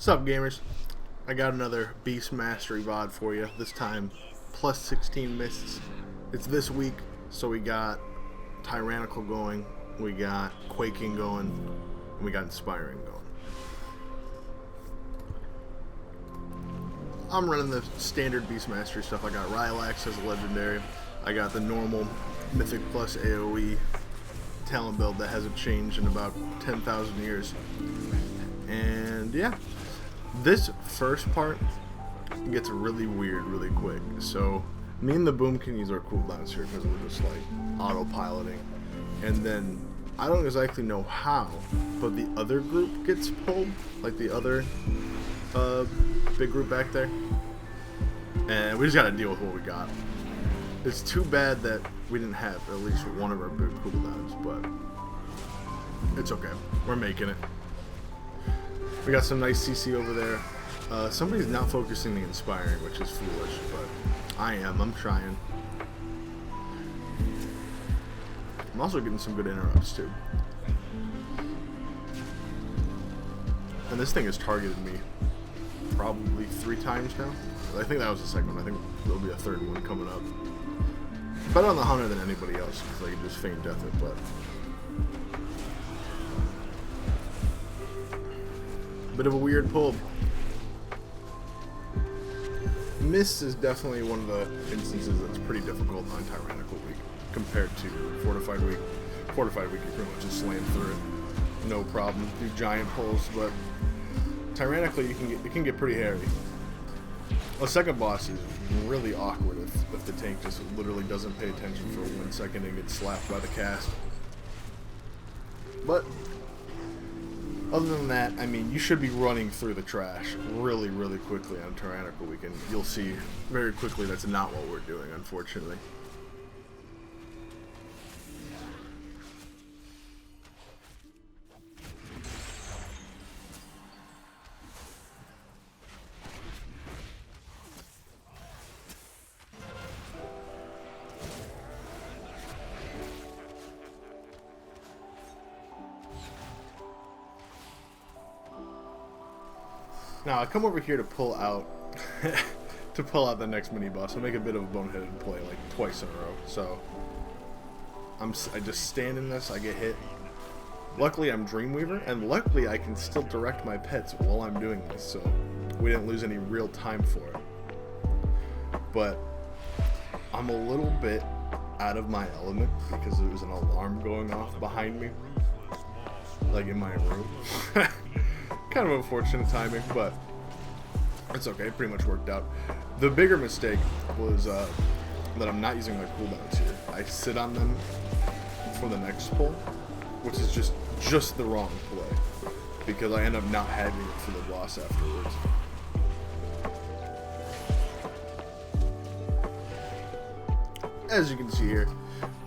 What's up, gamers? I got another Beast Mastery VOD for you. This time, plus 16 Mists. It's this week, so we got Tyrannical going, we got Quaking going, and we got Inspiring going. I'm running the standard Beast Mastery stuff. I got Rylax as a legendary. I got the normal Mythic plus AoE talent build that hasn't changed in about 10,000 years. And yeah, this first part gets really weird really quick. So me and the Boom can use our cooldowns here because we're just like autopiloting. And then I don't exactly know how, but the other group gets pulled, like the other big group back there. And we just gotta deal with what we got. It's too bad that we didn't have at least one of our big cooldowns, but it's okay. We're making it. We got some nice CC over there. Somebody's not focusing the Inspiring, which is foolish, but I am. I'm trying. I'm also getting some good interrupts, too. And this thing has targeted me probably 3 times now. I think that was the second one. I think there'll be a third one coming up. Better on the Hunter than anybody else, because I can just feign death it, but bit of a weird pull. Mists is definitely one of the instances that's pretty difficult on Tyrannical week compared to Fortified week. Fortified week you pretty much just slam through it, no problem. Do giant pulls, but Tyrannical it can get pretty hairy. The second boss is really awkward if the tank just literally doesn't pay attention for 1 second and gets slapped by the cast. But other than that, I mean, you should be running through the trash really, really quickly on Tyrannical week, and you'll see very quickly that's not what we're doing, unfortunately. Now I come over here to pull out the next mini boss. I'll make a bit of a boneheaded play like twice in a row. So I just stand in this, I get hit. Luckily I'm Dreamweaver, and luckily I can still direct my pets while I'm doing this, so we didn't lose any real time for it. But I'm a little bit out of my element because there was an alarm going off behind me, like in my room. Kind of unfortunate timing, but it's okay. It pretty much worked out. The bigger mistake was that I'm not using my cooldowns here. I sit on them for the next pull, which is just the wrong play because I end up not having it for the boss afterwards. As you can see here,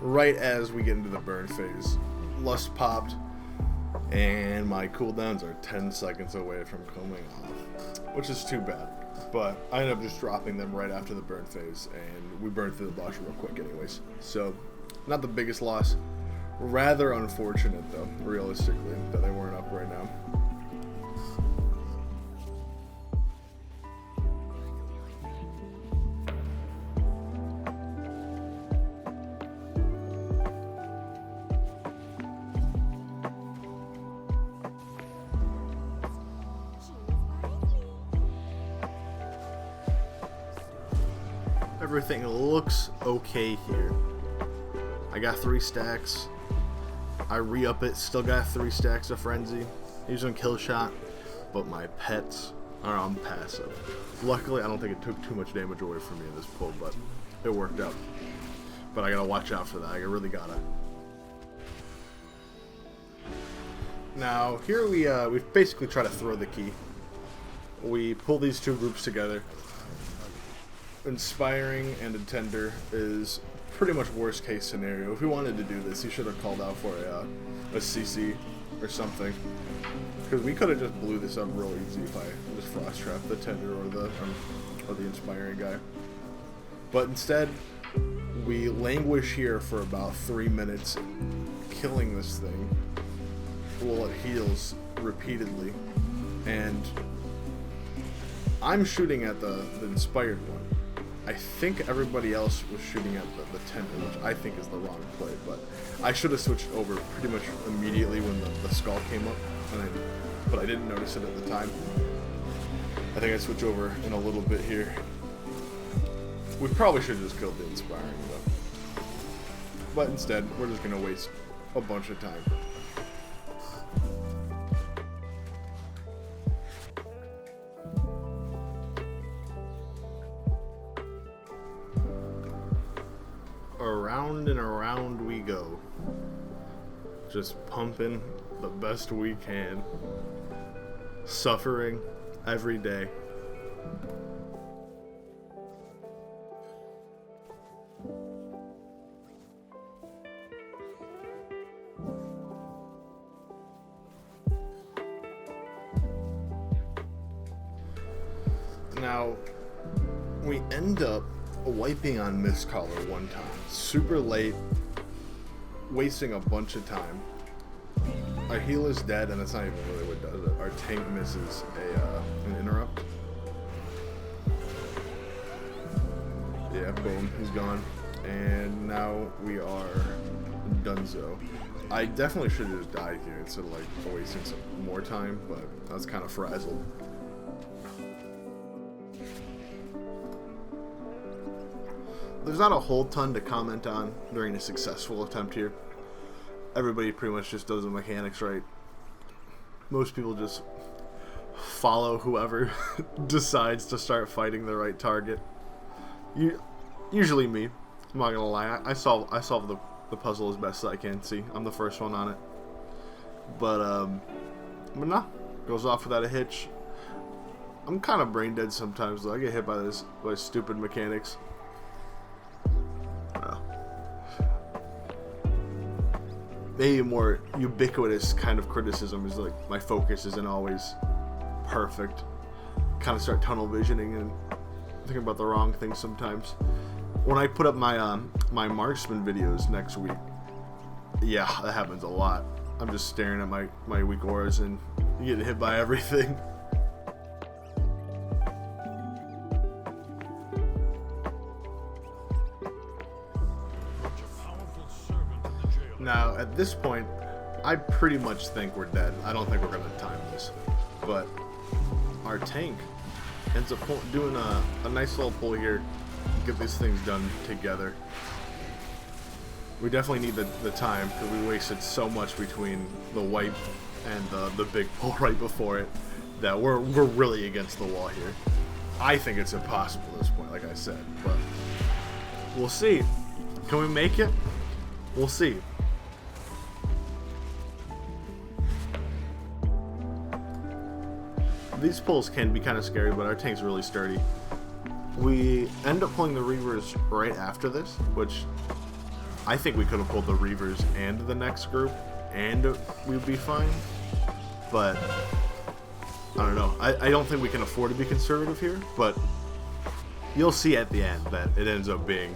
right as we get into the burn phase, Lust popped, and my cooldowns are 10 seconds away from coming off, which is too bad. But I ended up just dropping them right after the burn phase, and we burned through the boss real quick anyways. So, not the biggest loss. Rather unfortunate, though, realistically, that they weren't up right now. Everything looks okay here. I got 3 stacks. I re-up it, still got 3 stacks of Frenzy. Using Kill Shot, but my pets are on passive. Luckily, I don't think it took too much damage away from me in this pull, but it worked out. But I gotta watch out for that. I really gotta. Now, here we basically try to throw the key. We pull these 2 groups together. Inspiring and Intender is pretty much worst case scenario. If we wanted to do this, he should have called out for a CC or something, because we could have just blew this up real easy if I just frost trapped the Tender or the Inspiring guy. But instead, we languish here for about 3 minutes, killing this thing while it heals repeatedly, and I'm shooting at the inspired one. I think everybody else was shooting at the tent, which I think is the wrong play, but I should have switched over pretty much immediately when the skull came up, but I didn't notice it at the time. I think I switch over in a little bit here. We probably should have just killed the inspiring though. But instead, we're just going to waste a bunch of time. Around and around we go. Just pumping the best we can. Suffering every day. Now, we end up wiping on Mistcaller one time. Super late, wasting a bunch of time. Our heal is dead, and that's not even really what does it. Our tank misses an interrupt. Yeah, boom, he's gone. And now we are donezo. I definitely should have just died here instead of like wasting some more time, but I was kind of frazzled. There's not a whole ton to comment on during a successful attempt here. Everybody pretty much just does the mechanics right. Most people just follow whoever decides to start fighting the right target. Usually me. I'm not gonna lie. I solve the puzzle as best as I can. See, I'm the first one on it. But nah, goes off without a hitch. I'm kind of brain dead sometimes though. I get hit by stupid mechanics. Maybe a more ubiquitous kind of criticism is like my focus isn't always perfect. Kind of start tunnel visioning and thinking about the wrong things sometimes. When I put up my my marksman videos next week, yeah, that happens a lot. I'm just staring at my weak auras and getting hit by everything. Now, at this point, I pretty much think we're dead. I don't think we're going to time this. But our tank ends up doing a nice little pull here. Get these things done together. We definitely need the time because we wasted so much between the wipe and the big pull right before it that we're really against the wall here. I think it's impossible at this point, like I said. But we'll see. Can we make it? We'll see. These pulls can be kind of scary, but our tank's really sturdy. We end up pulling the Reavers right after this, which I think we could have pulled the Reavers and the next group, and we'd be fine. But I don't know. I don't think we can afford to be conservative here, but you'll see at the end that it ends up being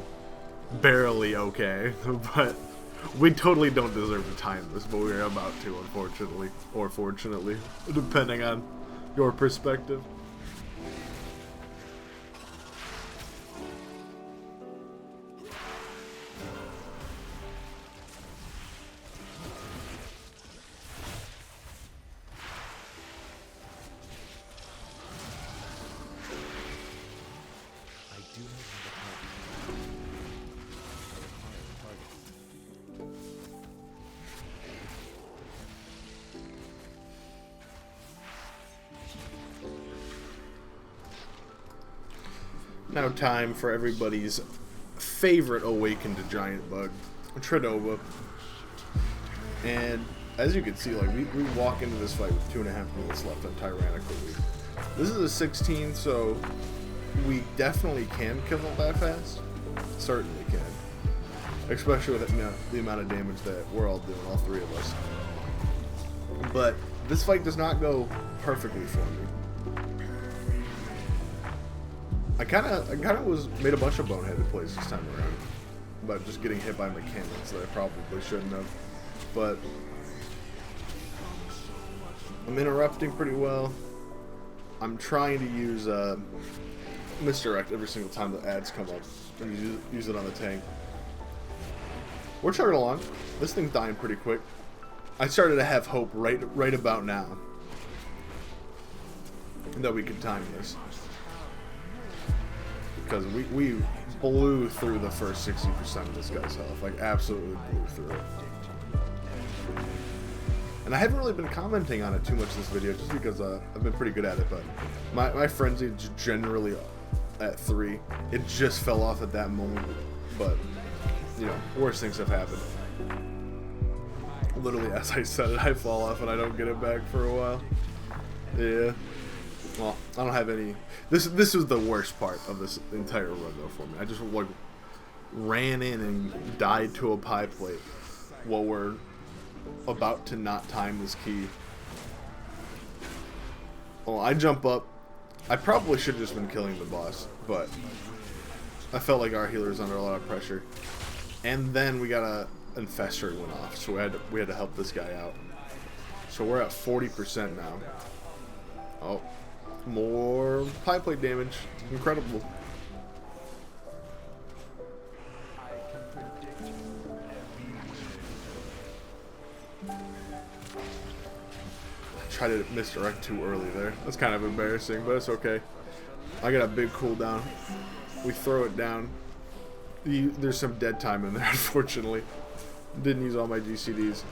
barely okay. But we totally don't deserve to time this, but we're about to, unfortunately, or fortunately, depending on your perspective. Now time for everybody's favorite awakened giant bug, Trinova. And as you can see, like we walk into this fight with 2.5 minutes left on Tyrannical. This is a 16, so we definitely can kill it that fast. Certainly can. Especially with the amount of damage that we're all doing, all three of us. But this fight does not go perfectly for me. I kind of made a bunch of boneheaded plays this time around, but just getting hit by mechanics that I probably shouldn't have. But I'm interrupting pretty well. I'm trying to use misdirect every single time the ads come up and use it on the tank. We're chugging along. This thing's dying pretty quick. I started to have hope right about now that we could time this, because we blew through the first 60% of this guy's health. Like, absolutely blew through it. And I haven't really been commenting on it too much this video, just because I've been pretty good at it, but my frenzy is generally at 3. It just fell off at that moment, but, you know, worse things have happened. Literally, as I said it, I fall off and I don't get it back for a while. Yeah. Well, I don't have any... This was the worst part of this entire run, though, for me. I just, like, ran in and died to a pie plate while we're about to not time this key. Well, I jump up. I probably should have just been killing the boss, but I felt like our healer was under a lot of pressure. And then we got a infestor went off, so we had to help this guy out. So we're at 40% now. Oh, more pie plate damage. Incredible. Try to misdirect too early there. That's kind of embarrassing, but it's okay. I got a big cooldown. We throw it down. There's some dead time in there, unfortunately. Didn't use all my GCDs,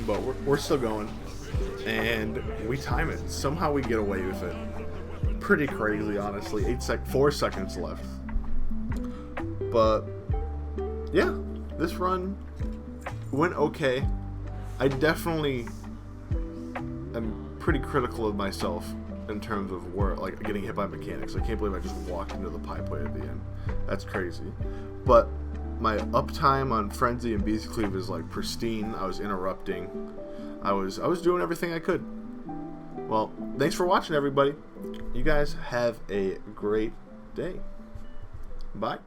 but we're still going, and we time it. Somehow we get away with it. Pretty crazy, honestly. 4 seconds left. But yeah, this run went okay. I definitely am pretty critical of myself in terms of like getting hit by mechanics. I can't believe I just walked into the pie plate at the end. That's crazy. But my uptime on Frenzy and Beast Cleave is like pristine. I was interrupting. I was doing everything I could. Well, thanks for watching, everybody. You guys have a great day. Bye.